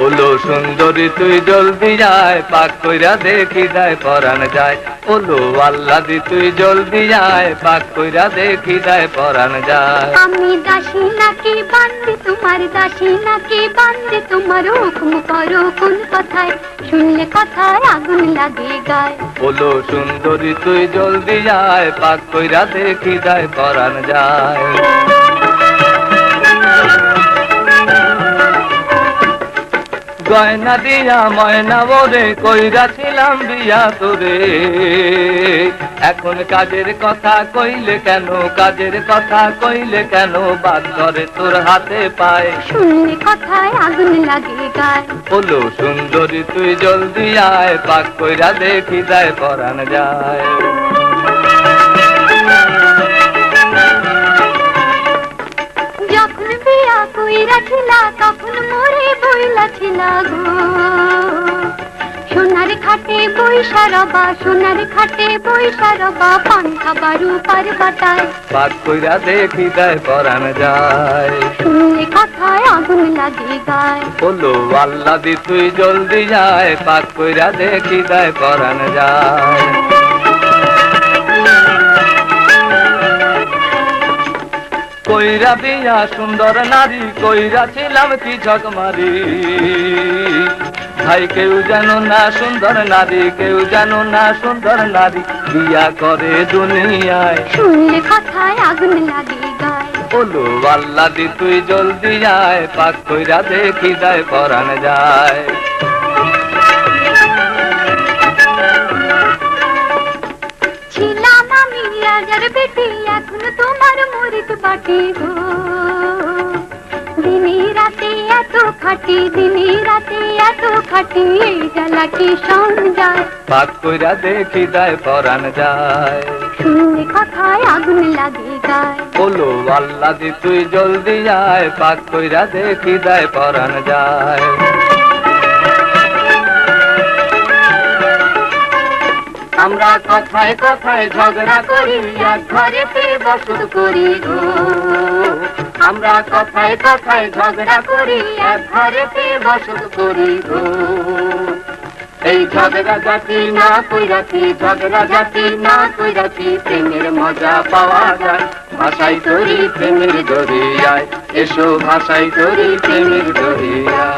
ওলো সুন্দরী তুই জলদি যায়, পাক কইরা দেখি যায় পরাণ যায়। ওলো আল্লাদি তুই জলদি যায়, পাক কইরা দেখি যায় পরাণ যায়। আমি দাসী নাকি বান্দি তোমার, দাসী নাকি বান্দি তোমার, হুকুম করো কোন কথায়, শুনলে কথায় আগুন লাগে গায়। ওলো সুন্দরী তুই জলদি যায়, পাক কইরা দেখি যায় পরাণ যায়। গয়না দিয়া ময়না বরে কইরাছিলাম বিয়া তোরে, এখন কাজের কথা কইলে কেন, কাজের কথা কইলে কেন, বাদ ধরে তোর হাতে পায়, শুনলে কথায় আগুন লাগে গায়। ওলো সুন্দরী তুই জলদি আয়, পাক কইরা দেখি যায় পরাণ যায়। যখন বিয়া কইরা ছিলা তখন মোরে বইলা ছিলা গো, সোনার খাটে বইসা রবা, সোনার খাটে বইসা রবা, পান খাবার উপার বাটায়, পাক কইরা দেখি যায় পরাণ যায়। শুনলে কথায় আগুন লাগে গায়। ওলো আল্লাদি তুই জলদি যায়, পাক কইরা দেখি যায় পরাণ যায়। কইরা বিয়া সুন্দর নারী, কইরা ছিলাম কি ঝকমারি, ভাই কেউ জানো না সুন্দর নারী, কেউ জানো না সুন্দর নারী, বিয়া করে দুনিয়ায়, শুনলে কথায় আগুন লাগে গায়। ওলো আল্লাদি তুই জলদি যায়, পাক কইরা দেখি যায় পরাণ যায়। ছিলাম আমি রাজার বেটি, এখন তোমার মরিত বাটি গো, দিনে রাতে এত খাটি, দিনে রাতে এত খাটি, এই জ্বালা কি সংযায়, পাক কইরা দেখি যায় পরাণ যায়। শুনলে কথায় আগুন লাগে গায়। ওলো আল্লাদি তুই জলদি যায়, পাক কইরা দেখি যায় পরাণ যায়। আমরা কথায় কথায় ঝগড়া করি, এক ঘরেতে বসত করি গো, আমরা কথায় কথায় ঝগড়া করি, এক ঘরেতে বসত করি গো। এই ঝগড়া জাতি না কইরাছি, ঝগড়া জাতি না কইরাছি, প্রেমের মজা পাওয়া যায়, ভাষাই তরি প্রেমের দরিয়ায়, এসো ভাষাই তরি প্রেমের দরিয়ায়।